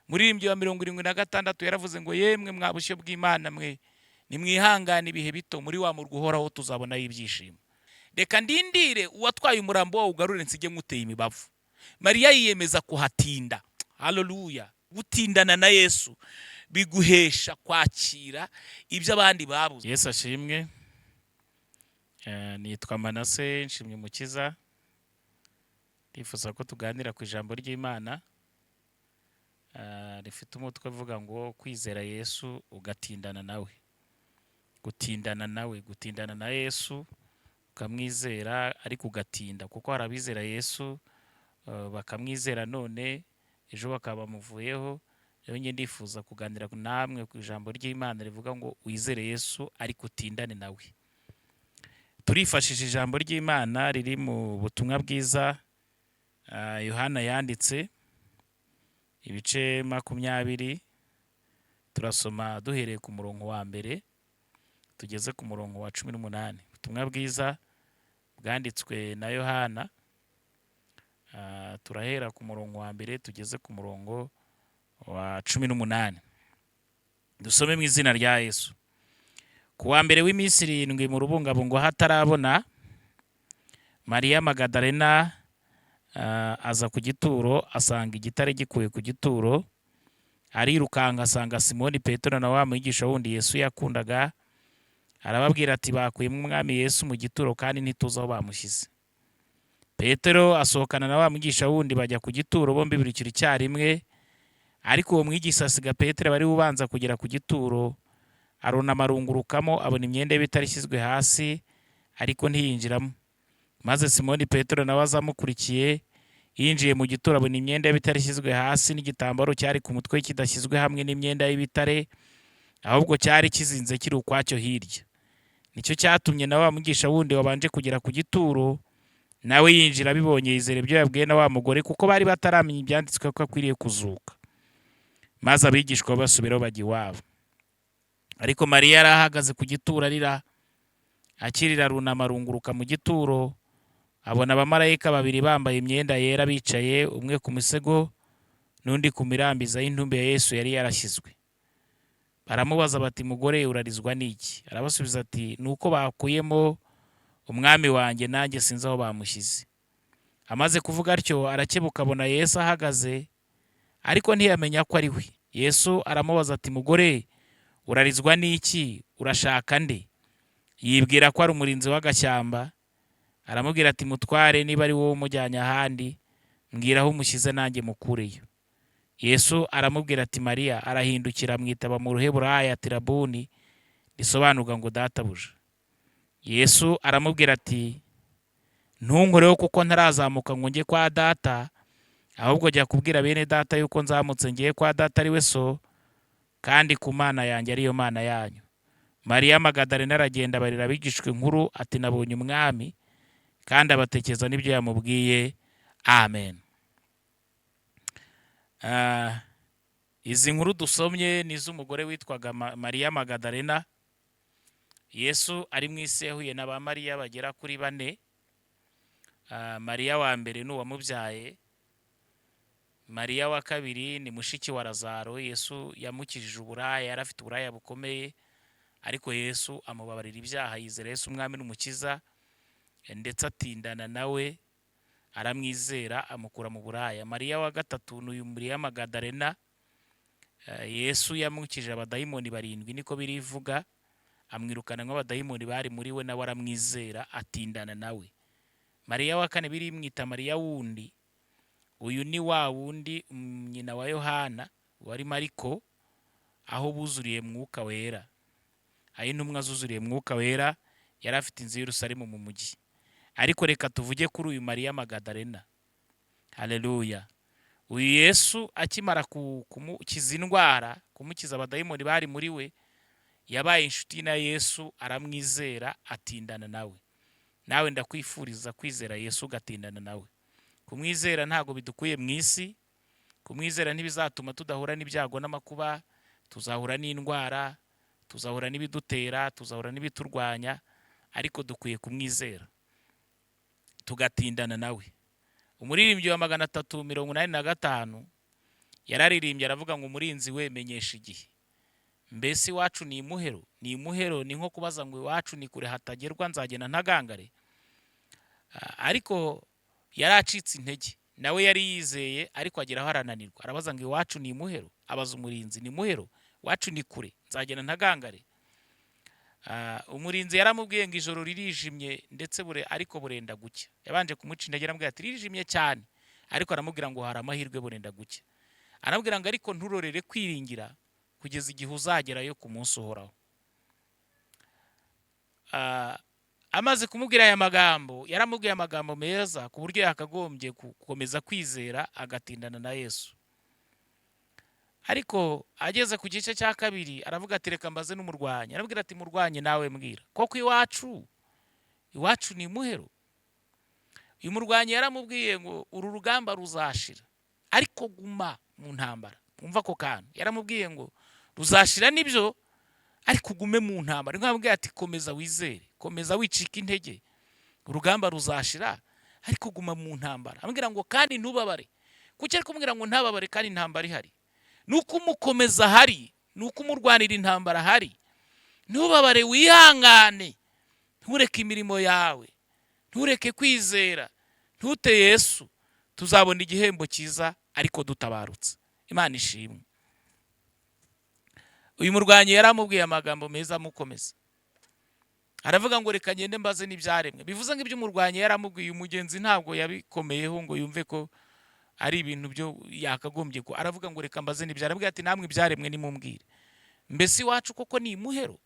Muririmbyi wa 76 yaravuze ngo yemwe mwabushye bw'Imana mwe nimwihangane ibihe bito muri wa murwa uhoraho tuzabonayo ibyishimo. Reka ndindire uwatwaye umurambo wawe ugarure nsige muteye imibavu. Mariya yiyemeza kuhatinda. Haleluya. Gutindana na Yesu biguhesha kwakira ibyo abandi babuze. Yesu ashimwe. Nitwa Manase nshimye Umukiza. Ndifuza ko tuganira ku ijambo ry'Imana. Rifite umutwe uvuga ngo kwizera Yesu ugatindana nawe. Gutindana na Yesu ukamwizera ariko ugatinda, kuko hari abizera Yesu bakamwizera none ejo bakaba bamuvuyeho. Rero njye ndifuza kuganira namwe ku ijambo ry'Imana rivuga ngo wizere Yesu ariko utindane nawe. Turifashisha ijambo ry'Imana riri mu butumwa bwiza Yohana yanditse ibice 20. Turasoma duhereye ku murongo wa mbere tugeze ku murongo wa 18. Ubutumwa bwiza bwanditswe na Yohana. Turahera ku murongo wa mbere tugeze ku murongo wa 18. Dusome mu izina rya Yesu. Ku wa mbere w'iminsi 7 mu rubungabungo hatarabona, Mariya Magadalena aza ku gituro asanga igitare gikuye ku gituro. Arirukanka asanga Simoni Petero na wa mwigisha wundi Yesu yakundaga. Arababwira ati bakuyemo umwami Yesu mu gituro kandi ntituzi aho bamushyize. Petero asohokana na wa mwigisha wundi bajya ku gituro, bombi birukira icyarimwe. Ariko uwo mwigisha asiga Petero bari ubanza kugera ku gituro, arunama arungurukamo abona imyenda ye bitarishyizwe hasi, ariko ntiyinjiramo. Maze Simoni Petero nawe azamukurikiye, yinjiye mu gituro abona imyenda ye bitarishyizwe hasi n'igitambaro cyari ku mutwe kidashyizwe hamwe n'imyenda y'ibitare, ahubwo cyari kizinze kiri ukwacyo hirya. Nicyo cyatumye na wa mwigisha wundi wabanje kugera ku gituro nawe yinjira, abibonye yizera ibyo yabwiye na wa mugore, kuko bari bataramenya ibyanditswe ko akwiriye kuzuka. Maze abigishwa basubiraho bajya iwabo. Ariko Mariya yari ahagaze ku gituro arira. Akirira arunama arunguruka mu gituro, abona abamarayika 2 bambaye imyenda yera bicaye, umwe ku misego n'undi ku mirambiza y'intumbi ya Yesu yari yarashyizwe. Baramubaza bati mugore urarizwa n'iki? Arabasubiza ati nuko bakuyemo umwami wanjye nanjye sinzi aho bamushyize. Amaze kuvuga atyo arakebuka abona Yesu ahagaze, ariko ntiyamenya ko ari we. Yesu aramubaza ati mugore urarizwa n'iki? Urashaka nde? Yibwira ko ari umurinzi w'agashyamba. Aramubwira ati mutware, niba ari wowe umujyanye ahandi mbwira aho umushyize nanjye mukureyo. Yesu aramubwira ati Mariya. Arahindukira amwitaba mu Ruheburayo ati Rabuni, risobanurwa ngo databuja. Yesu aramubwira ati ntunkoreho kuko ntarazamuka ngo njye kwa data, ahubwo jya kubwira bene data yuko nzamutse ngiye kwa data ari we so, kandi ku Mana yanjye ariyo Mana yanyu. Mariya Magadalena aragenda barira abigishwa inkuru ati nabonye umwami, kandi abatekereza n'ibyo yamubwiye. Amen. Izi nkuru dusomye ni iz'umugore witwaga Mariya Magadalena. Yesu ari mu isi yahuye na ba Mariya bagera kuri 4. Mariya wa mbere ni uwamubyaye. Mariya wa kabiri ni mushiki wa Lazaro. Yesu yamukijije uburaya, yari afite uburaya bukomeye, ariko Yesu amubabarira ibyaha, yizera Yesu umwami n'umukiza, ndetse atindana nawe, aramwizera amukura mu buraya. Mariya wa gatatu ni uyu Mariya Magadalena. Yesu yamukije abadayimoni 7 niko birivuga, amwirukana nk'abadayimoni bari muri we, nawe aramwizera atindana nawe. Mariya wa kane birimwita Mariya wundi. Uyu ni wa wundi nyina wa Yohana wari Mariko, aho buzuriye mwuka wera, aho intumwa zuzuriye mwuka wera, yari afite inzu y'Yerusalemu mu mujyi. Ariko reka tuvuge kuri uyu Mariya Magadalena. Haleluya. Uyu Yesu akimara kumukiza indwara, kumukiza abadayimoni bari muri we, yabaye inshuti na Yesu, aramwizera atindana nawe. Nawe ndakwifuriza kwizera Yesu ugatindana nawe. Kumwizera ntago bidukuye mu isi. Kumwizera ntibizatuma tudahura n'ibyago n'amakuba, tuzahura n'indwara, tuzahura n'ibidutera, tuzahura n'ibiturwanya, ariko dukwiye kumwizera tugatindana nawe. Umuririmbyi wa 385 yararirimbye aravuga ngo umurinzi we menyesha igihe. Mbese iwacu ni imuhero? Ni imuhero ni nko kubaza ngo iwacu ni kure hatagerwa nzagenda ntagangare. Ariko yari acitse intege, nawe yari yizeye, ariko ageraho arananirwa. Arabaza ngo iwacu ni imuhero? Abaza umurinzi, ni imuhero? Iwacu ni kure nzagenda ntagangare. Umurinzi yaramubwiye ngo ijoro ririjimye ndetse ariko burenda gucya. Yabanje kumuca intege aramubwira ati ririjimye cyane, ariko aramubwira ngo hari amahirwe burenda gucya. Aramubwira ngo ariko nturorere kwiringira kugeza igihe uzagerayo ku munsi uhoraho. Amaze kumubwira aya magambo, yaramubwiye amagambo meza ku buryo yakagombye gukomeza kwizera agatindana na Yesu. Ariko ageze ku gice cya kabiri aravuga ati reka mbaze n'umurwanyi. Arabwira ati murwanyi nawe mbwira, koko iwacu ni imuhero? Uyu murwanyi yaramubwiye ngo uru rugamba ruzashira, ariko guma mu ntambara. Umva ko kantu yaramubwiye ngo ruzashira nibyo, ariko ugume mu ntambara. Nkamubwiye ati komeza wizere, komeza wicika intege, urugamba ruzashira ariko guma mu ntambara. Ambwira ngo kandi ntubabare. Kuki ari kumubwira ngo ntababare kandi intambara ihari? Nuko umukomeza hari, nuko umurwanira intambara hari. Ntubabare, wihangane, ntureke imirimo yawe, ntureke kwizera, ntute Yesu, tuzabona igihembo cyiza ariko dutabarutse. Imana ishimwe. Uyu murwanyi yaramubwiye amagambo meza amukomeza. Aravuga ngo reka ngende mbaze n'ibyaremwe. Bivuze ngo ibyo umurwanyi yaramubwiye umugenzi ntabwo yabikomeyeho ngo yumve ko ari ibintu byo yakagombye ko. Aravuga ngo reka mbaze n'ibyaremwe. Ati namwe ibyaremwe nimumbwire, mbese iwacu koko ni imuhero?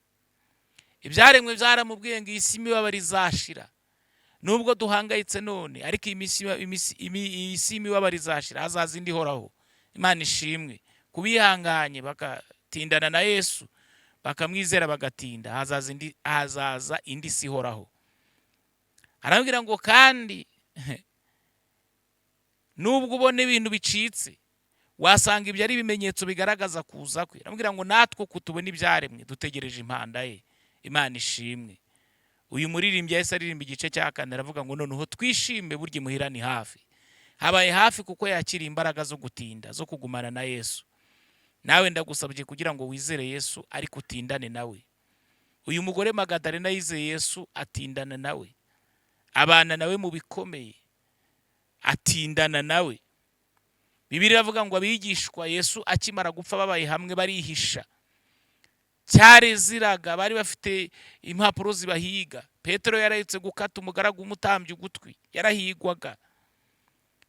Ibyaremwe byaramubwiye ngo iyi si imibabaro izashira, nubwo duhangayitse none, ariko iyi si imibabaro izashira, hazaza indi ihoraho. Imana ishimwe. Kubihanganye bagatindana na Yesu, bakamwizera bagatinda, hazaza indi si ihoraho. Arabwira ngo kandi nubwo ubona ibintu bicitse, wasanga ibyo ari ibimenyetso bigaragaza kuza kwe. Arabwira ngo natwe kutubona ibyaremwe dutegereje impanda ye. Imana ishimwe. Uyu muririmbyi yahise aririmba igice cya 4 aravuga ngo noneho twishime burya imuhira ni hafi. Habaye hafi kuko yakira imbaraga zo gutinda, zo kugumana na Yesu. Nawe ndagusabye kugira ngo wizere Yesu ariko utindane nawe. Uyu mugore Magadalena yizeye Yesu atindana nawe, abana nawe mu bikomeye, atindana nawe. Bibiliya iravuga ngo abigishwa Yesu akimara gupfa babaye hamwe barihisha. Cyareziraga, bari bafite impapuro zibahiga. Petero yarahitse gukata umugaragu w'umutambyi ugutwi, yarahigwaga.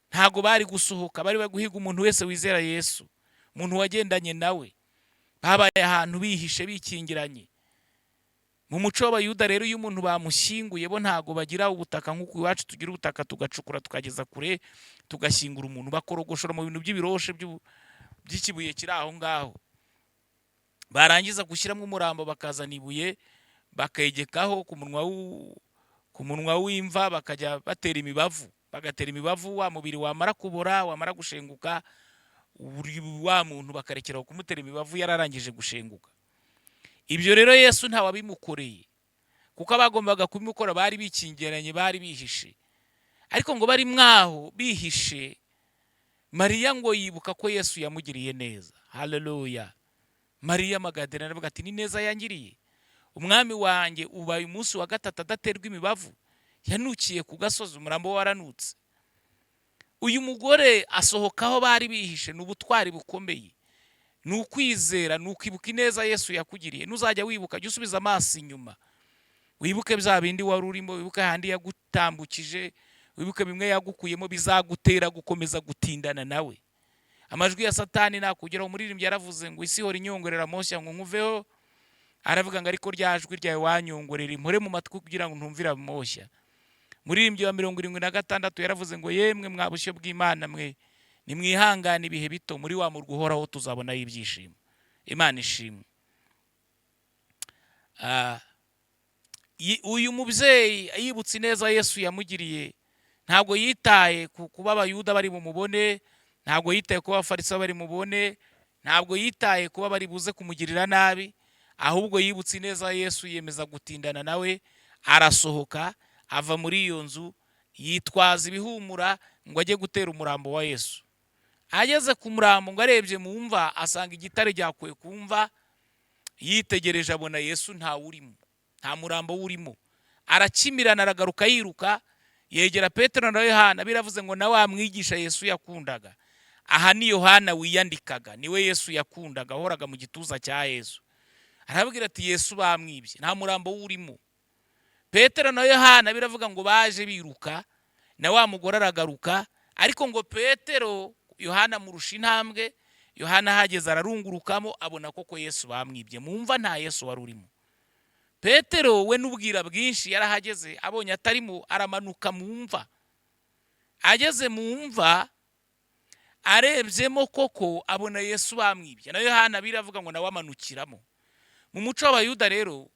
Ntago bari gusohoka, bari baguhiga umuntu wese wizera Yesu, umuntu wagendanye nawe. Babaye ahantu bihishe bikingiranye. Mu muco w'Abayuda rero iyo umuntu bamushyinguye bo ntago bagira ubutaka nk'uko iwacu tugira ubutaka tugacukura tukageza kure tugashyingura umuntu, bakorogoshora mu bintu by'ibiroshe by'ikibuye kiri aho ngaho. Barangiza gushyiramo umurambo bakazana ibuye bakegekaho ku munwa w'imva, bakajya batera imibavu, bagatera imibavu. Wa mubiri wamara kubora, wamara gushenguka, wa muntu bakarekeraho kumutera imibavu yararangije gushenguka. Ibyo rero Yesu ntawabimukoreye, kuko abagombaga kubimukora bari bikingiranye, bari bihishe. Ariko ngo bari mwaho bihishe, Mariya ngo yibuka ko Yesu yamugiriye neza. Haleluya. Mariya Magadalena aravuga ati ni neza yangiriye. Umwami wanjye ubaye umunsi wa 3 adaterwa imibavu, yanukiye ku gasozi, umurambo waranutse. Uyu mugore asohokaho bari bihishe, n'ubutwari bukomeye, n'ukwizera, n'ukwibuka ineza Yesu yakugiriye. Nuzajya wibuka, jya usubiza amaso inyuma, wibuke bya bindi wari urimo, wibuke handi yagutambukije, wibuke bimwe yagukuyemo, bizagutera gukomeza gutindana nawe. Amajwi ya Satani nakugeraho. Umuririmbyi yaravuze ngo isi hora inyongorera moshya ngo nkuveho. Aravuga ngo ariko ryajwi ryawe wanyongorera impore mu matwi kugira ngo ntumvira moshya. Umuririmbyi wa 76 yaravuze ngo yemwe mwabushyo bw'Imana mwe, nimwihangane ibihe bito, muri wa murwa uhoraho tuzabona ibyishimo. Imana ishimwe. Uyu mubyeyi yibutse neza Yesu yamugiriye, ntabwo yitaye kuba Abayuda bari bumubone, ntabwo yitaye kuba Abafarisayo bari mubone, ntabwo yitaye kuba bari buze kumugirira nabi, ahubwo yibutse neza Yesu, yemeza gutindana nawe. Arasohoka ava muri iyo nzu, yitwaza ibihumura ngo ajye gutera umurambo wa Yesu. ageze ku murambo ngo arebye mu mva asanga igitare ryakuwe ku mva, yitegereje abona Yesu ntawurimo, nta murambo wurimo. Arakimirana aragaruka yiruka, yegera Petero na Yohana, biravuze ngo na wa mwigisha Yesu yakundaga. Aha ni Yohana wiyandikaga, niwe Yesu yakundaga, ahoraga mu gituza cya Yesu. Arababwira ati Yesu bamwibye, nta murambo wurimo. Petero na Yohana biravuga ngo baje biruka, na wa mugore aragaruka, ariko ngo Petero Yohana murusha intambwe. Yohana hageze ararungurukamo abona koko Yesu bamwibye, mumva nta Yesu wari urimo. Petero we n'ubwira bwinshi yarahageze, abonye atarimo aramanuka mu mva. Ageze mu mva arebyemo koko abona Yesu bamwibye, na Yohana biravuga ngo nawe amanukiramo. Mu muco w'Abayuda rero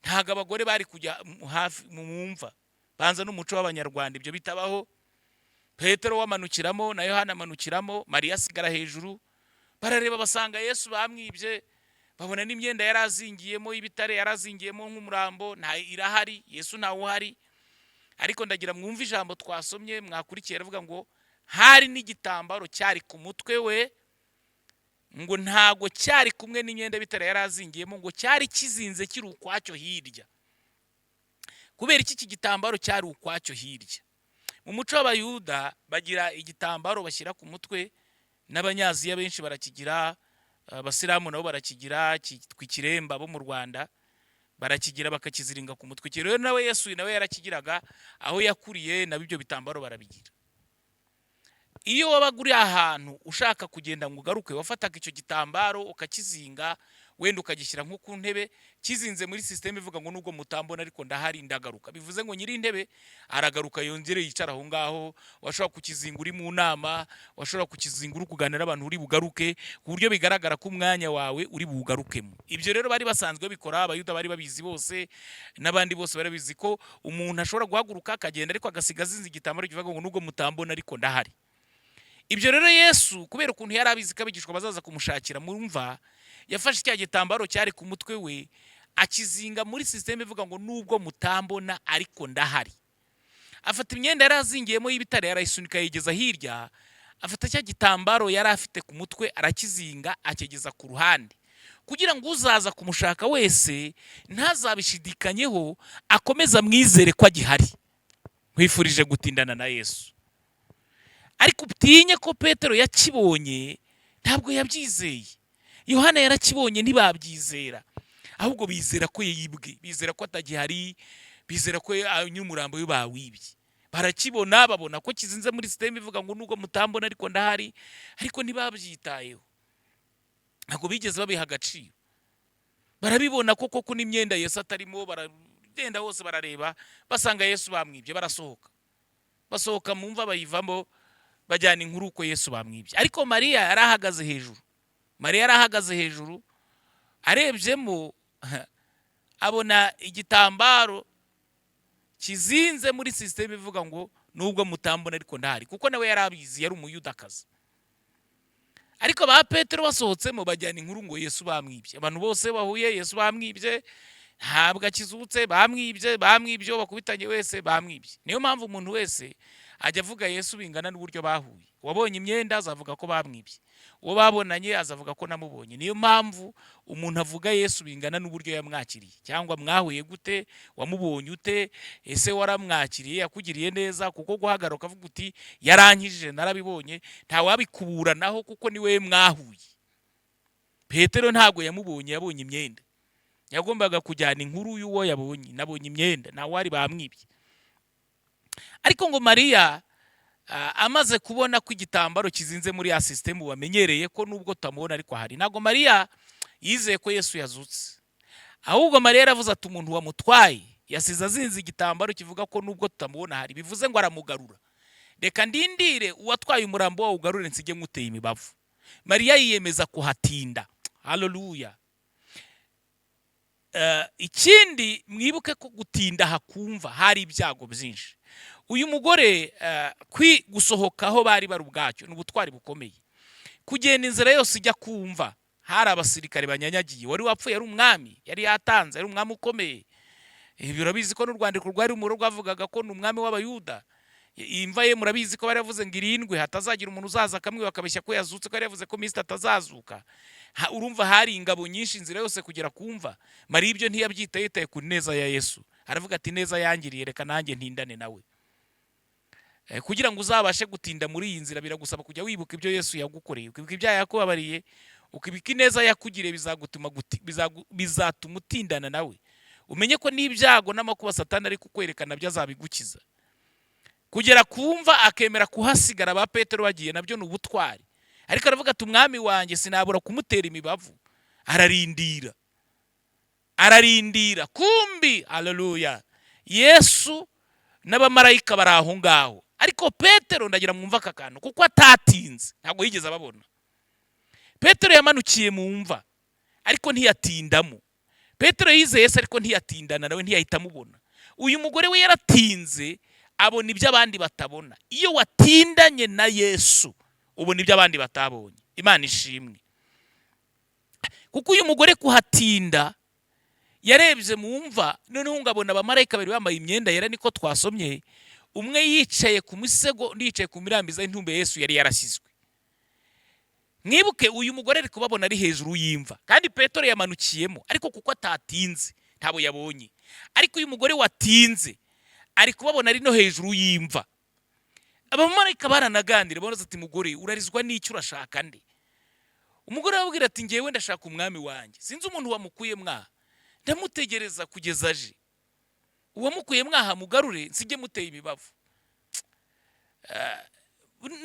ntago abagore bari kujya hafi mu mva, banza n'umuco w'Abanyarwanda ibyo bitabaho. Petero wamanukiramo na Yohana amanukiramo, Mariya asigara hejuru. Barareba basanga Yesu bamwibye, babona n'imyenda yarazingiyemo y'ibitare, yarazingiyemo nk'umurambo, nta irahari, Yesu ntawe uhari. Ariko ndagira mwumva ijambo twasomye mwakurikiye, aravuga ngo hari n'igitambaro cyari ku mutwe we, ngo ntago cyari kumwe n'imyenda bitare yarazingiyemo, ngo cyari kizinze kiri ukwacyo hirya. Kubera iki gitambaro cyari ukwacyo hirya? Mu muco w'Abayuda bagira igitambaro bashyira ku mutwe, n'Abanyaziya benshi barakigira, Abasilamu nabo barakigira, twikiremba bo mu Rwanda barakigira bakakiziringa ku mutwe. Rero nawe Yesu nawe yarakigiraga, aho yakuriye nabo ibyo bitambaro barabigira. Iyo wabaga uri ahantu ushaka kugenda ngo ugaruke, wafataga icyo gitambaro ukakizinga, wenda ukagishyira nko ku ntebe, kizinze muri system ivuga ngo nubwo mutambona ariko ndahari ndagaruka. Bivuze ngo nyiri intebe aragaruka yongere yicara aho ngaho. Washobora kukizinga uri mu nama, washobora kukizinga uri kuganira abantu uri bugaruke, ku buryo bigaragara ko umwanya wawe uri bugarukemo. Ibyo rero bari basanzwe bikora, Abayuda bari babizi bose, n'abandi bose bari bizi ko umuntu ashobora guhaguruka akagenda ariko agasiga azinze igitambaro kivuga ngo nubwo mutambona ariko ndahari. Ibyo rero Yesu kubera ukuntu yari abizi ko abigishwa bazaza kumushakira mu mva, yafashe cya gitambaro cyari ku mutwe we akizinga muri system ivuga ngo nubwo mutambona ariko ndahari. Afata imyenda yarazingiyemo y'ibitare yarayisunika yigeza hirya, afata cya gitambaro yari afite ku mutwe arakizinga akigeza ku ruhande, kugira ngo uzaza kumushaka wese ntazabishidikanyeho, akomeza mwizere ko agihari. Nkwifurije gutindana na Yesu. Ariko utinye ko Petero yakibonye ntabwo yabyizeye, Yohana yarakibonye ntibabyizera, ahubwo bizera ko yibwe, bizera ko atagihari, bizera ko nyumurambo yo bawibye. Barakibona babona ko kizinze muri system ivuga ngo nubwo mutambona ariko ndahari, ariko ntibabyitayeho, ntabwo bigeze babiha agaciro. Barabibona koko ko n'imyenda Yesu atarimo, baragenda hose barareba basanga Yesu bamwibye, barasohoka. Basohoka mu mva bayivamo, bajyana inkuru uko Yesu bamwibye. Ariko Mariya yarahagaze hejuru, Mariya yarahagaze hejuru, arebyemo abona igitambaro kizinze muri system ivuga ngo nubwo mutambona ariko ndahari, kuko nawe yarabizi, yari umuyudakazi. Ariko ba Petero basohotsemo bajyana inkuru ngo Yesu bamwibye. Abantu bose bahuye Yesu bamwibye, ntabwo akizutse, bamwibye bakubitanye wese bamwibye. Niyo mpamvu umuntu wese ajya avuga Yesu bingana n'uburyo bahuye. Wabonye imyenda azavuga ko bamwibye, uwo babonanye azavuga ko namubonye. Niyo mpamvu umuntu avuga Yesu bingana n'uburyo yamwakiriye, cyangwa mwahuye gute, wamubonye ute, ese waramwakiriye, yakugiriye neza. Kuko guhagaruka avuga uti yarankijije narabibonye, nta wabikuburanaho kuko niwe mwahuye. Petero ntabwo yamubonye, yabonye imyenda, yagombaga kujyana inkuru y'uwo yabonye, nabonye imyenda, nawe wari bamwibye. Ariko ngo Mariya amaze kubona ko igitambaro kizinze muri ya system bamenyereye ko nubwo tutamubona ariko hari, ntago Mariya yizeye ko Yesu yazutse, ahubwo Mariya yaravuze ati umuntu wamutwaye yasize azinze igitambaro kivuga ko nubwo tutamubona hari, bivuze ngo aramugarura. Reka ndindire uwatwaye umurambo wawe ugarure nsige nguteye imibavu. Mariya yiyemeza kuhatinda. Haleluya. Ikindi mwibuke ko gutinda hakumva hari ibyago byinshi. Uyu mugore gusohokaho bari bari ubwacyo n'ubutwari bukomeye, kugenda inzira yose ijya kumva. Hari abasirikare banyanyagiye, wari wapfuye ari umwami, yari yatanze, ari umwami ukomeye. Birabizi ko n'urwandiko rwari mu rugo rwavugaga ko n'umwami w'Abayuda imva ye murabizi ko bari yavuze ngo irindwe, hatazagira umuntu uzaza akamwe bakabeshya ko yazutse, ko yari yavuze ko Kristo atazazuka. Urumva hari ingabo nyinshi inzira yose kugera kumva. Mariya ibyo ntiyabyitaye, yitaye ku neza ya Yesu. Aravuga ati neza yangiriye, reka nanjye ntindane nawe. Kugira ngo uzabashe gutinda muri iyi nzira biragusaba kujya wibuka ibyo Yesu yagukoreye, ukibuka ibyaha yakubabariye, ukibuka ineza yakugiriye, bizatuma utindana nawe. Umenye ko n'ibyago n'amakuba Satani ari kukwerekana nabyo azabigukiza. Kugera kumva akemera kuhasigara ba Petero bagiye, nabyo ni ubutwari. Ariko aravuga ati umwami wanjye sinabura kumutera imibavu. Ararindira kumbi, haleluya. Yesu n'abamarayika bari aho ngaho. Ariko Petero ndagira mwumva aka kantu, kuko atatinze, ntabwo yigeze ababona. Petero yamanukiye mu mva ariko ntiyatindamo. Petero yizeye Yesu ariko ntiyatindana nawe, ntiyahita amubona. Uyu mugore we yaratinze abona ibyo abandi batabona. Iyo watindanye na Yesu ubona ibyo abandi batabonye. Imana ishimwe. Kuko uyu mugore kuhatinda yarebye mu mva, noneho ngabona abamarayika bari bambaye imyenda yera, niko twasomye. Umwe yicaye ku musego, undi yicaye ku mirambiza y'intumbi Yesu yari yarasizwe. Mwibuke uyu mugore ari kubabona ari hejuru y'imva, kandi Petero yamanukiyemo, ariko kuko atatinze ntabo yabonye. Ariko uyu mugore watinze ari kubabona ari no hejuru y'imva. Abamarayika baranaganira bavuze ati mugore urarizwa n'icyo urashaka nde? Umugore arababwira ati ngewe ndashaka umwami wanjye, sinzi umuntu wamukuye mwaha, ndamutegereza kugeza aje. Uwamukuye mwaha mugarure, nsige muteye imibavu.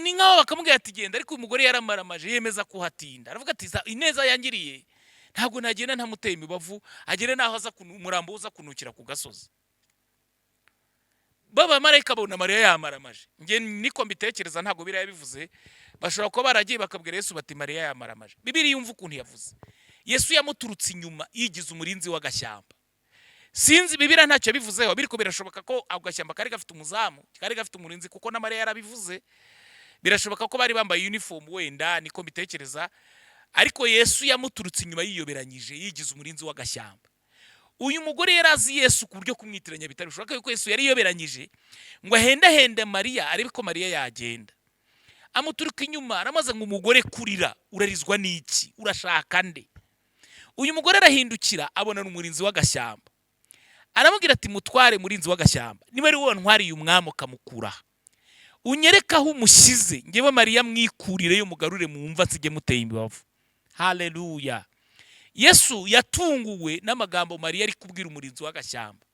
Ni nkaho bakamubwira ati genda, ariko uyu mugore yaramaramaje yemeza kuhatinda. Aravuga ati ineza yangiriye ntabwo nagenda ntamuteye imibavu, agere naho aza umurambo uza kunukira ku gasozi. Baba marayika babona Mariya yamaramaje. Nge niko mbitekereza, ntabwo biriya bivuze. Bashobora kuba baragiye bakabwira Yesu bati Mariya yamaramaje. Bibiliya yumva ukuntu yavuze. Yesu yamuturutse inyuma yigize umurinzi w'agashyamba. Sinzi Bibiliya ntacyo bivuzeho, biriko birashoboka ko agashyamba kari gafite umuzamu, kari gafite umurinzi, kuko na Mariya yarabivuze. Birashoboka ko bari bambaye uniform wenda, niko mbitekereza. Ariko Yesu yamuturutse inyuma yiyoberanyije yigize umurinzi w'agashyamba. Uyu mugore yarazi Yesu ku buryo kumwitiranya bitari bishoboka, yuko Yesu yari yoberanyije ngo hende Mariya, ariko ko Mariya yagenda. Amuturuka inyuma aramaze ngo umugore kurira, urarizwa n'iki, urashaka nde? Uyu mugore arahindukira abona n'umurinzi w'agashyamba. Aramubwira ati mutware murinzi w'agashyamba, niba ari wowe ntwariye umwami ukamukura, unyereka aho umushyize, ngewe Mariya mwikurire yo mugarure mu mva nsige muteye imibavu. Haleluya. Yesu yatunguwe n'amagambo Mariya ari kubwira umurinzi w'agashyamba,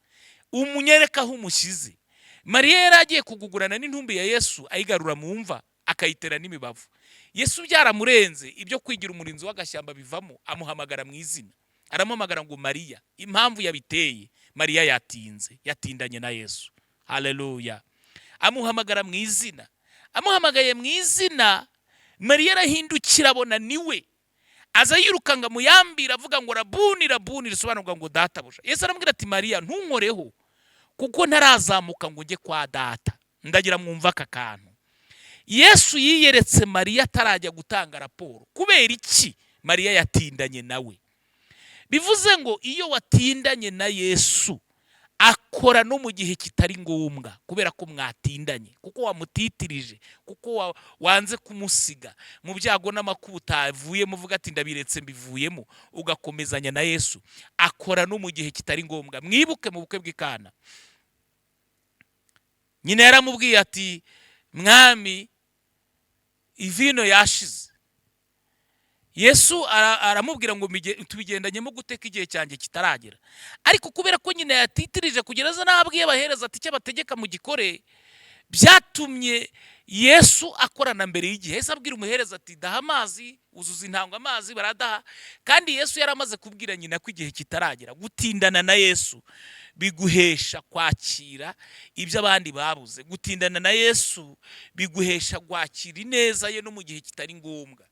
umunyereka aho umushyize. Mariya yari agiye kugugurana n'intumbi ya Yesu ayigarura mu mva akayitera n'imibavu. Yesu byaramurenze, ibyo kwigira umurinzi w'agashyamba bivamo, amuhamagara mu izina. Aramuhamagara ngo Mariya. Impamvu yabiteye, Mariya yatinze, yatindanye na Yesu. Haleluya. Amuhamagara mu izina. Amuhamagaye mu izina, Mariya arahindukira abona niwe. Aza yirukanga muyambira avuga ngo rabuni rabuni, risobanurwa ngo databuja. Yesu aramubwira ati Mariya ntunkoreho, kuko ntarazamuka ngo njye kwa data. Ndagira mwumva aka kantu. Yesu yiyeretse Mariya atarajya gutanga raporo. Kubera iki? Mariya yatindanye nawe. Bivuze ngo iyo watindanye na Yesu akora no mu gihe kitari ngombwa, kubera ko mwatindanye, kuko wamutitirije, kuko wanze kumusiga mu byago n'amakuba utavuyemo, uvuga ati ndabiretse mbivuyemo, ugakomezanya na Yesu. Akora no mu gihe kitari ngombwa. Mwibuke mu bukwe bw'Ikana, nyina yaramubwiye ati mwami ivino yashize. Yesu aramubwira ngo tubigendanyemo guteka igihe cyanjye kitaragera. Ariko kubera ko nyina yatitirije kugeza nabwiye abahereza ati cyo bategeka mu gikore, byatumye Yesu akorana mbere y'igihe. Yesu abwira umuhereza ati daha amazi, uzuza intangwa amazi, baradaha. Kandi Yesu yaramaze kubwira nyina ko igihe kitaragera. Gutindana na Yesu biguhesha kwakira ibyo abandi babuze. Gutindana na Yesu biguhesha kwakira ineza ye no mu gihe kitari ngombwa.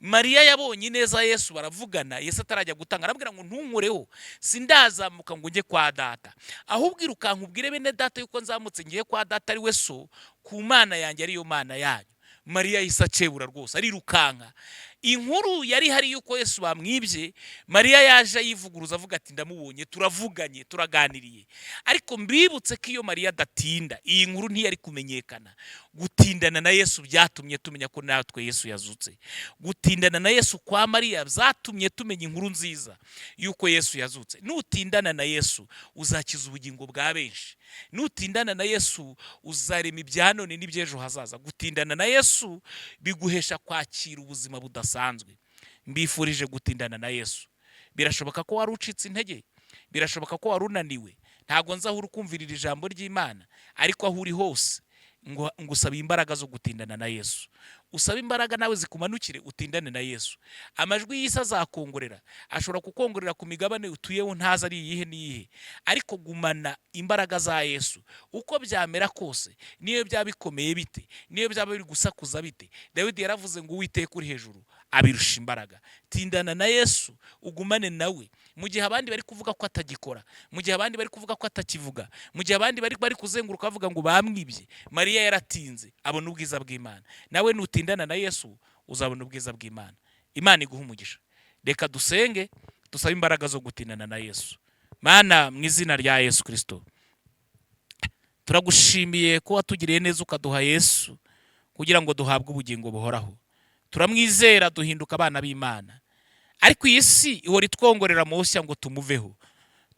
Mariya yabonye neza Yesu, baravugana. Yesu atarajya gutanga arabwira ngo ntunkoreho, sindazamuka ngo njye kwa data, ahubwo irukanka ubwire bene data yuko nzamutse ngiye kwa data ari we so, ku Mana yanjye ariyo Mana yanyu. Mariya yahise acebura rwose, arirukanka. inkuru yari hari yuko Yesu bamwibye, Mariya yaje yivuguruza avuga ati ndamubonye, turavuganye, turaganiriye. Ariko mbibutse ko iyo Mariya adatinda, iyi nkuru ntiyari kumenyekana. Gutindana na Yesu byatumye tumenya ko natwe Yesu yazutse. Gutindana na Yesu kwa Mariya byatumye tumenya inkuru nziza yuko Yesu yazutse. Nutindana na Yesu uzakiza ubugingo bwa benshi. Nutindana na Yesu uzarema ibyanone n'ibyejo hazaza. Gutindana na Yesu biguhesha kwakira ubuzima budasanzwe. Mbifurije gutindana na Yesu. Birashoboka ko wari ucitse intege, birashoboka ko wari unaniwe, ntago nzahura ukumvirira ijambo ry'Imana, ariko aho uri hose ngusaba imbaraga zo gutindana na Yesu. Usaba imbaraga nawe zikumanukire, utindane na Yesu. Amajwi y'isi azakongorera, ashobora kukongorera ku migabane utuyeho ntaza ari iyihe n'iyihe, ariko gumana imbaraga za Yesu. Uko byamera kose, niyo byaba bikomeye bite, niyo byaba biri gusakuza bite, Dawidi yaravuze ngo Uwiteka uri hejuru abirusha imbaraga. Tindana na Yesu, ugumane nawe. Mu gihe abandi bari kuvuga ko atagikora, mu gihe abandi bari kuvuga ko atakivuga, mu gihe abandi bari kuzenguruka bavuga ngo bamwibye, Mariya yaratinze abona ubwiza bw'Imana. Nawe nutindana na Yesu uzabona ubwiza bw'Imana. Imana iguha umugisha. Reka dusenge, dusabe imbaraga zo gutindana na Yesu. Mana, mu izina rya Yesu Kristo, turagushimiye ko watugiriye neza ukaduha Yesu kugira ngo duhabwe ubugingo buhoraho. Turamwizera duhinduka abana b'Imana. Ariko iyi si ihora itwongorera mushya ngo tumuveho.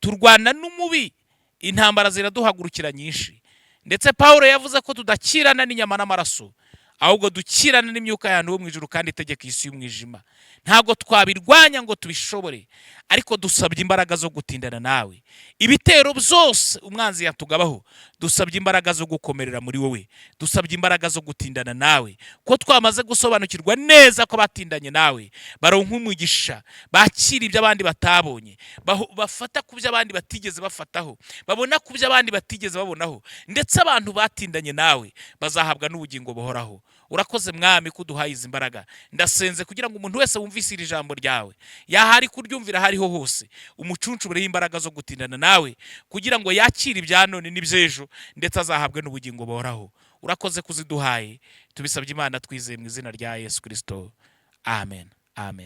Turwana n'umubi, intambara ziraduhagurukira nyinshi. Ndetse Paulo yavuze ko tudakirana n'inyama n'amaraso, ahubwo dukirana n'imyuka y'ahantu ho mu ijuru kandi itegeka isi y'umwijima. Ntago twabirwanya ngo tubishobore, ariko dusabye imbaraga zo gutindana nawe. Ibitero byose umwanzi yatugabaho, dusabye imbaraga zo gukomerera muri wowe. Dusabye imbaraga zo gutindana nawe, ko twamaze gusobanukirwa neza ko batindanye nawe baronka umugisha, bakira ibyo abandi batabonye, bafata ku byo abandi batigeze bafataho, babona ku byo abandi batigeze babonaho, ndetse abantu batindanye nawe bazahabwa n'ubugingo buhoraho. Urakoze Mwami kuduhaye izi mbaraga. Ndasenze kugira ngo umuntu wese wumvise iri jambo ryawe, yahari kuryumvira hariho hose, umucuncubure imbaraga zo gutindana nawe kugira ngo yakire ibyanone n'ibyejo, ndetse azahabwe n'ubugingo buhoraho. Urakoze kuziduhaye, tubisabye Imana twizeye mu izina rya Yesu Kristo. Amen. Amen.